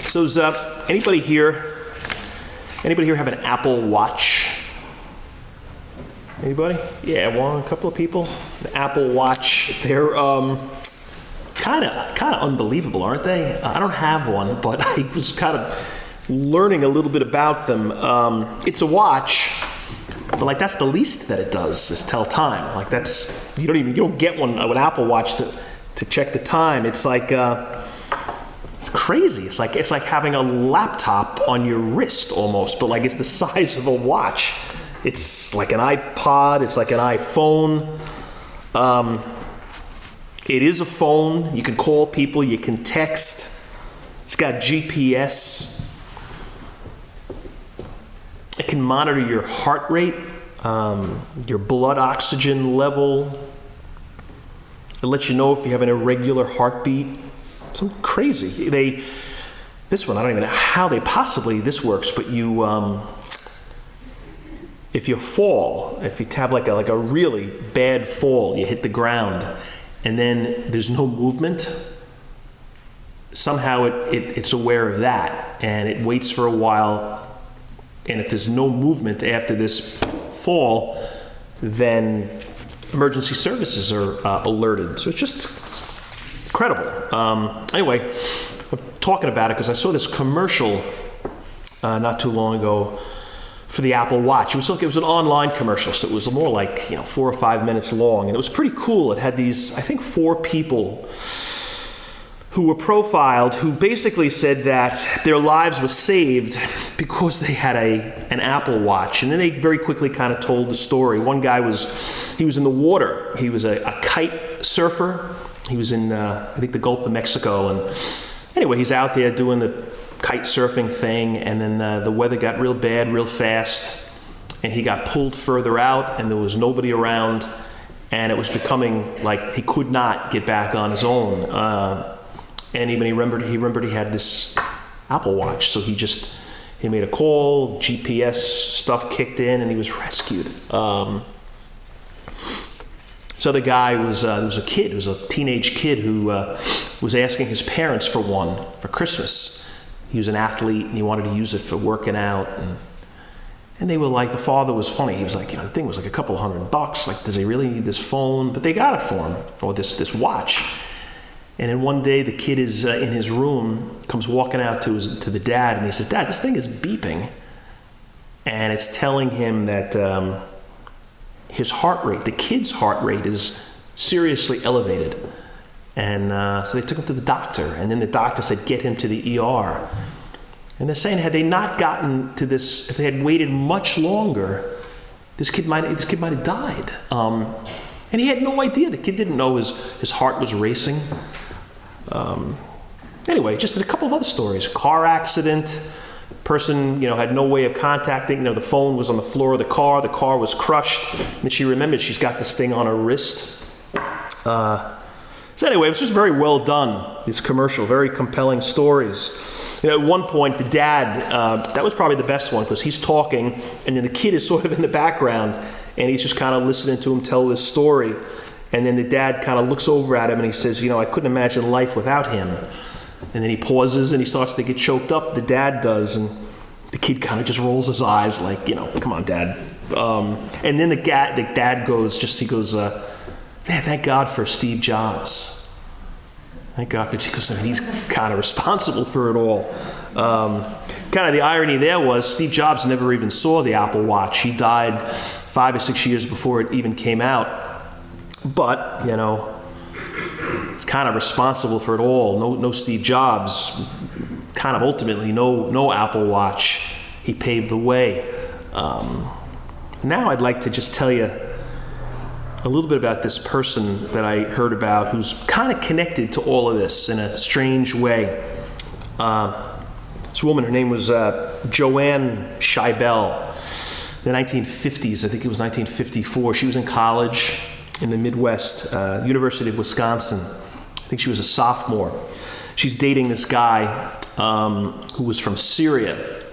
So is anybody here have an Apple Watch? Anybody? Yeah, a couple of people. An Apple Watch. They're kind of unbelievable, aren't they? I don't have one, but I was kind of learning a little bit about them. It's a watch, but like that's the least that it does is tell time. Like you don't get an Apple Watch to check the time. It's like it's crazy. It's like having a laptop on your wrist almost, but like it's the size of a watch. It's like an iPod. It's like an iPhone. It is a phone. You can call people. You can text. It's got GPS. It can monitor your heart rate, your blood oxygen level. It lets you know if you have an irregular heartbeat. Something crazy. This one, I don't even know how this works, but if you fall, if you have like a really bad fall, you hit the ground, and then there's no movement, somehow it's aware of that, and it waits for a while, and if there's no movement after this fall, then emergency services are alerted. So it's just incredible. Anyway, I'm talking about it because I saw this commercial not too long ago for the Apple Watch. It was an online commercial, so it was more like 4 or 5 minutes long, and it was pretty cool. It had these, I think, 4 people who were profiled who basically said that their lives were saved because they had an Apple Watch, and then they very quickly kind of told the story. One guy was in the water. He was a kite surfer. He was in I think the Gulf of Mexico, and anyway, he's out there doing the kite surfing thing, and then the weather got real bad real fast, and he got pulled further out, and there was nobody around, and it was becoming like he could not get back on his own. And even he remembered he had this Apple Watch, so he made a call, GPS stuff kicked in, and he was rescued. So the guy was a teenage kid who was asking his parents for one for Christmas. He was an athlete, and he wanted to use it for working out. And they were like, the father was funny. He was like, the thing was like a couple of $100. Like, does he really need this phone? But they got it for him, or this watch. And then one day, the kid is in his room, comes walking out to the dad, and he says, "Dad, this thing is beeping." And it's telling him that his heart rate, the kid's heart rate, is seriously elevated. And so they took him to the doctor, and then the doctor said, "Get him to the ER." And they're saying, had they not gotten to this, if they had waited much longer, this kid might have died. And he had no idea. The kid didn't know his heart was racing. Anyway, just a couple of other stories. Car accident. Person, had no way of contacting. The phone was on the floor of the car. The car was crushed, and she remembered she's got this thing on her wrist. So anyway, it was just very well done, this commercial, very compelling stories. At one point, the dad, that was probably the best one, because he's talking, and then the kid is sort of in the background, and he's just kind of listening to him tell this story. And then the dad kind of looks over at him, and he says, I couldn't imagine life without him. And then he pauses, and he starts to get choked up, the dad does, and the kid kind of just rolls his eyes like, come on, Dad. And then the dad goes, man, thank God for Steve Jobs. Thank God for, because he's kind of responsible for it all. Kind of the irony there was Steve Jobs never even saw the Apple Watch. He died 5 or 6 years before it even came out. But, he's kind of responsible for it all. No Steve Jobs. Kind of ultimately, no Apple Watch. He paved the way. Now I'd like to just tell you a little bit about this person that I heard about who's kind of connected to all of this in a strange way. This woman, her name was Joanne Scheibel. In the 1950s, I think it was 1954, she was in college in the Midwest, University of Wisconsin. I think she was a sophomore. She's dating this guy who was from Syria.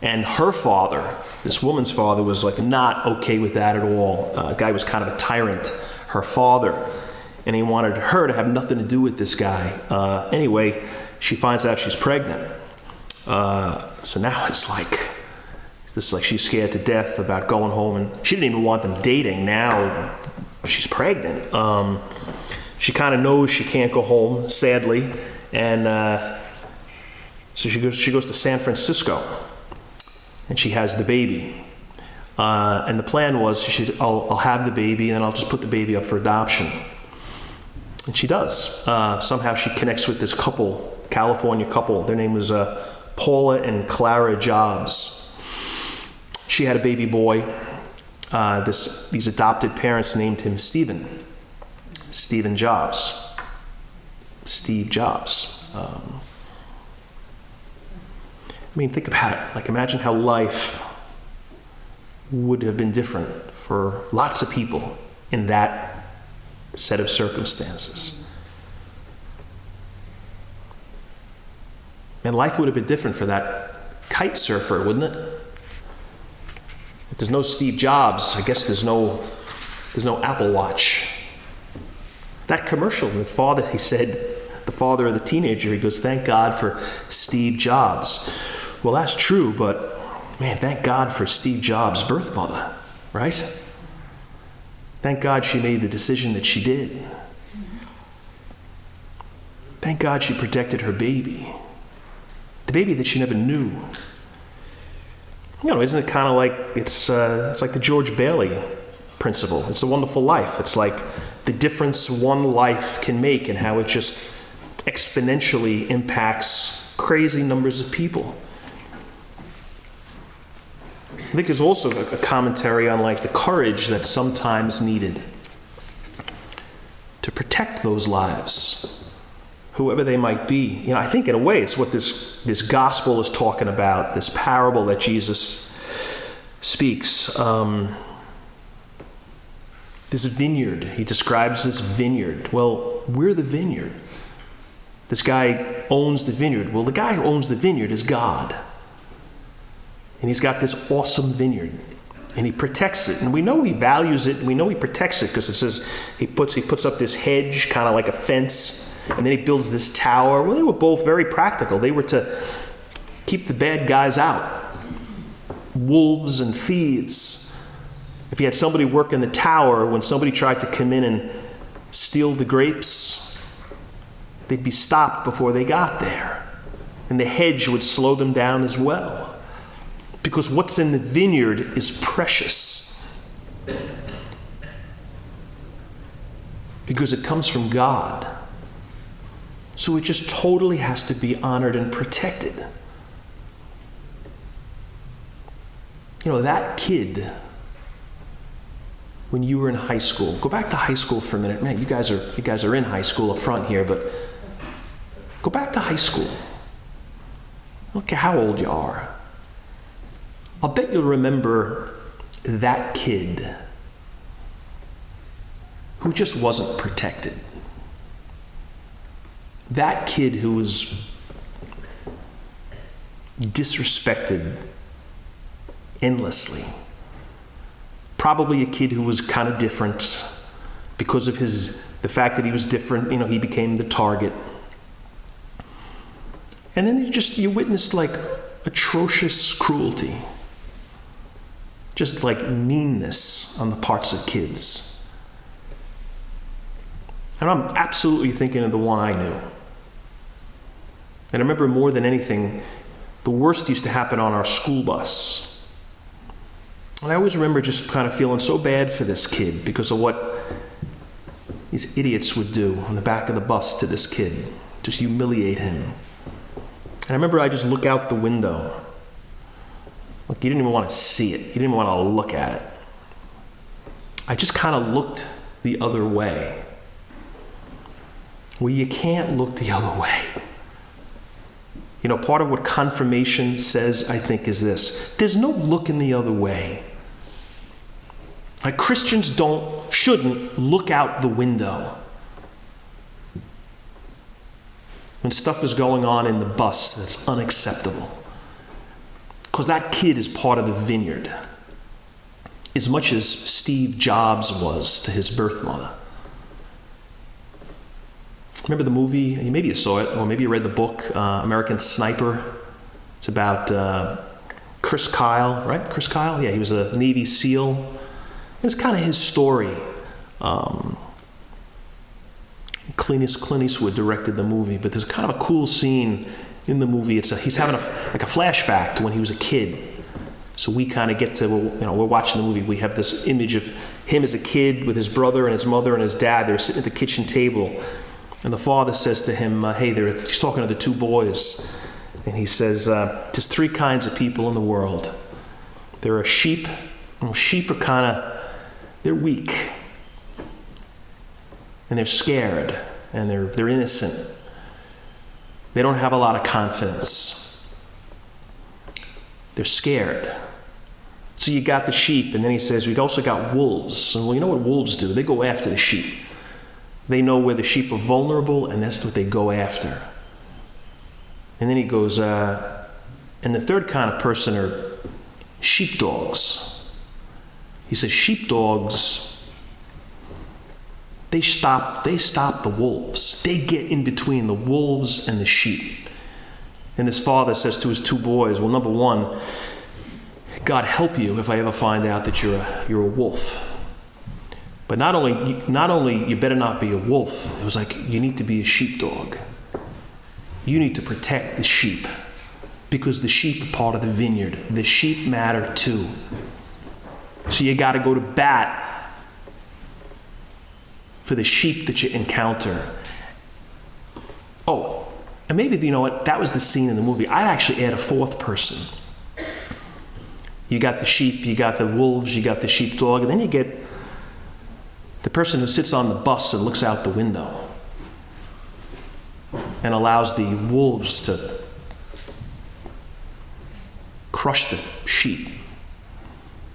And her father, this woman's father, was like not okay with that at all. The guy was kind of a tyrant, her father. And he wanted her to have nothing to do with this guy. Anyway, she finds out she's pregnant. So now this is like she's scared to death about going home, and she didn't even want them dating. Now she's pregnant. She kind of knows she can't go home, sadly, and so she goes to San Francisco, and she has the baby. And the plan was I'll have the baby, and then I'll just put the baby up for adoption. And she does. Somehow she connects with this couple, California couple. Their name was Paula and Clara Jobs. She had a baby boy. These adopted parents named him Stephen Jobs. Steve Jobs. I mean, think about it. Like, imagine how life would have been different for lots of people in that set of circumstances. And life would have been different for that kite surfer, wouldn't it? If there's no Steve Jobs, I guess there's no Apple Watch. That commercial, the father of the teenager, he goes, "Thank God for Steve Jobs." Well, that's true, but man, thank God for Steve Jobs' birth mother, right? Thank God she made the decision that she did. Thank God she protected her baby. The baby that she never knew. You know, isn't it kind of like, it's like the George Bailey principle. It's a Wonderful Life. It's like the difference one life can make and how it just exponentially impacts crazy numbers of people. I think there's also a commentary on like the courage that's sometimes needed to protect those lives, whoever they might be. You know, I think in a way it's what this gospel is talking about, this parable that Jesus speaks. This vineyard, he describes this vineyard. Well, we're the vineyard. This guy owns the vineyard. Well, the guy who owns the vineyard is God. And he's got this awesome vineyard, and he protects it. And we know he values it, and we know he protects it because it says he puts up this hedge, kind of like a fence, and then he builds this tower. Well, they were both very practical. They were to keep the bad guys out, wolves and thieves. If you had somebody work in the tower, when somebody tried to come in and steal the grapes, they'd be stopped before they got there. And the hedge would slow them down as well. Because what's in the vineyard is precious. Because it comes from God. So it just totally has to be honored and protected. You know, that kid, when you were in high school, go back to high school for a minute. Man, you guys are in high school up front here, but go back to high school. I don't care how old you are. I'll bet you'll remember that kid who just wasn't protected. That kid who was disrespected endlessly. Probably a kid who was kind of different. Because of the fact that he was different, you know, he became the target. And then you witnessed like atrocious cruelty. Just like meanness on the parts of kids. And I'm absolutely thinking of the one I knew. And I remember more than anything, the worst used to happen on our school bus. And I always remember just kind of feeling so bad for this kid because of what these idiots would do on the back of the bus to this kid. Just humiliate him. And I remember I just look out the window. Like, you didn't even want to see it. You didn't want to look at it. I just kind of looked the other way. Well, you can't look the other way. You know, part of what confirmation says, I think, is this. There's no looking the other way. Like, Christians shouldn't look out the window when stuff is going on in the bus that's unacceptable. Because that kid is part of the vineyard, as much as Steve Jobs was to his birth mother. Remember the movie? Maybe you saw it, or maybe you read the book, American Sniper. It's about Chris Kyle, right? Chris Kyle? Yeah, he was a Navy SEAL. It's kind of his story. Clint Eastwood directed the movie, but there's kind of a cool scene in the movie. He's having a flashback to when he was a kid. So we kind of get to, we're watching the movie. We have this image of him as a kid with his brother and his mother and his dad. They're sitting at the kitchen table. And the father says to him, he's talking to the two boys. And he says, there's three kinds of people in the world. There are sheep. And sheep are they're weak. And they're scared. And they're innocent. They don't have a lot of confidence. They're scared. So you got the sheep, and then he says, we've also got wolves. And well, you know what wolves do? They go after the sheep. They know where the sheep are vulnerable, and that's what they go after. And then he goes, and the third kind of person are sheepdogs. He says, sheepdogs, they stop the wolves. They get in between the wolves and the sheep. And his father says to his two boys, well, number one, God help you if I ever find out that you're a wolf. But not only you better not be a wolf, it was like you need to be a sheepdog. You need to protect the sheep because the sheep are part of the vineyard. The sheep matter too. So you got to go to bat for the sheep that you encounter. Oh, and maybe, you know what, that was the scene in the movie. I'd actually add a fourth person. You got the sheep, you got the wolves, you got the sheepdog, and then you get the person who sits on the bus and looks out the window and allows the wolves to crush the sheep.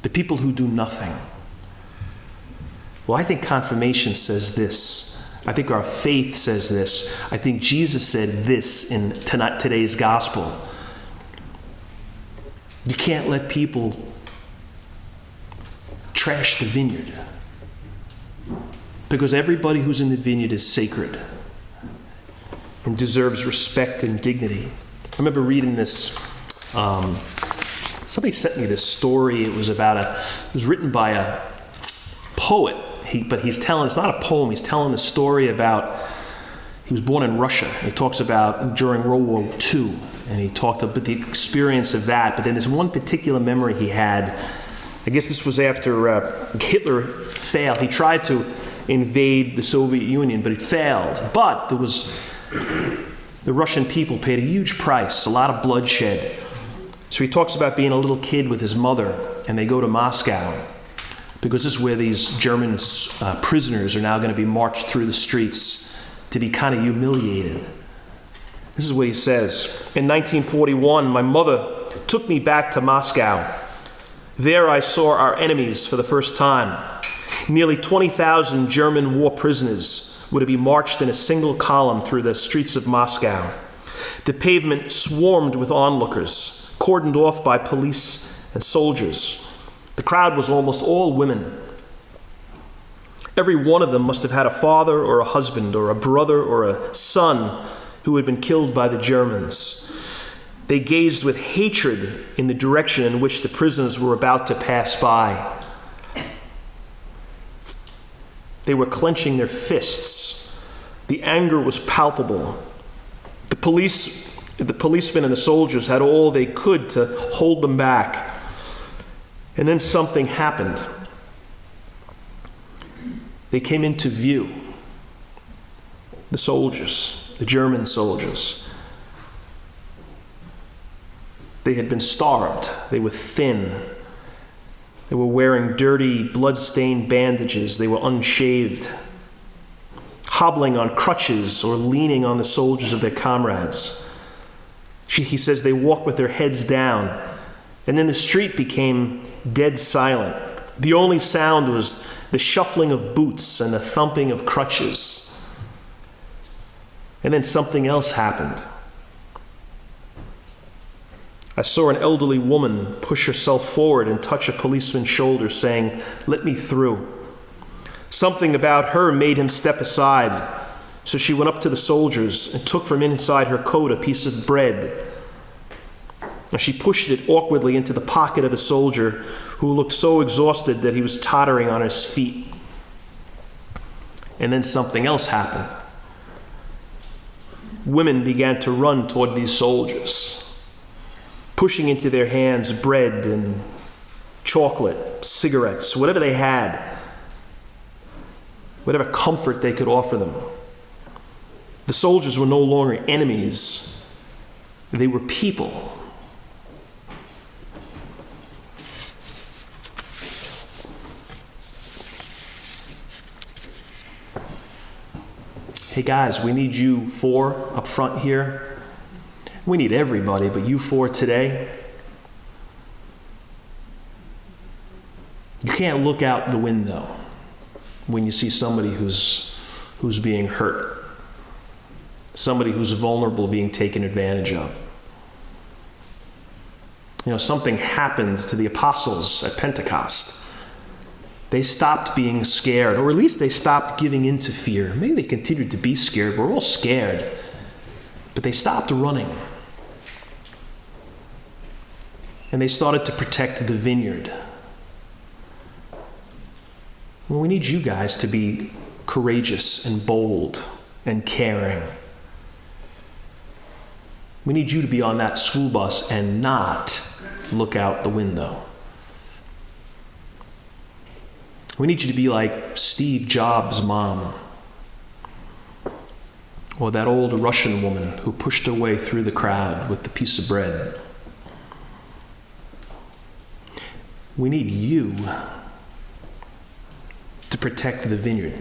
The people who do nothing. Well, I think confirmation says this. I think our faith says this. I think Jesus said this in today's gospel. You can't let people trash the vineyard. Because everybody who's in the vineyard is sacred and deserves respect and dignity. I remember reading this. Somebody sent me this story. It was written by a poet. But he's telling, it's not a poem, he's telling the story about, he was born in Russia. He talks about during World War II, and he talked about the experience of that. But then there's one particular memory he had. I guess this was after Hitler failed. He tried to invade the Soviet Union, but it failed. But the Russian people paid a huge price, a lot of bloodshed. So he talks about being a little kid with his mother, and they go to Moscow, because this is where these German prisoners are now going to be marched through the streets to be kind of humiliated. This is what he says. In 1941, my mother took me back to Moscow. There I saw our enemies for the first time. Nearly 20,000 German war prisoners were to be marched in a single column through the streets of Moscow. The pavement swarmed with onlookers, cordoned off by police and soldiers. The crowd was almost all women. Every one of them must have had a father or a husband or a brother or a son who had been killed by the Germans. They gazed with hatred in the direction in which the prisoners were about to pass by. They were clenching their fists. The anger was palpable. The policemen and the soldiers had all they could to hold them back. And then something happened. They came into view. The soldiers, the German soldiers. They had been starved. They were thin. They were wearing dirty, blood-stained bandages. They were unshaved, hobbling on crutches or leaning on the soldiers of their comrades. He says they walked with their heads down, and then the street became dead silent. The only sound was the shuffling of boots and the thumping of crutches. And then something else happened. I saw an elderly woman push herself forward and touch a policeman's shoulder, saying, "Let me through." Something about her made him step aside. So she went up to the soldiers and took from inside her coat a piece of bread. And she pushed it awkwardly into the pocket of a soldier who looked so exhausted that he was tottering on his feet. And then something else happened. Women began to run toward these soldiers, pushing into their hands bread and chocolate, cigarettes, whatever they had, whatever comfort they could offer them. The soldiers were no longer enemies. They were people. Hey guys, we need you four up front here. We need everybody, but you four today. You can't look out the window when you see somebody who's being hurt, somebody who's vulnerable, being taken advantage of. You know, something happened to the apostles at Pentecost. They stopped being scared, or at least they stopped giving in to fear. Maybe they continued to be scared. We're all scared. But they stopped running. And they started to protect the vineyard. Well, we need you guys to be courageous and bold and caring. We need you to be on that school bus and not look out the window. We need you to be like Steve Jobs' mom, or that old Russian woman who pushed her way through the crowd with the piece of bread. We need you to protect the vineyard.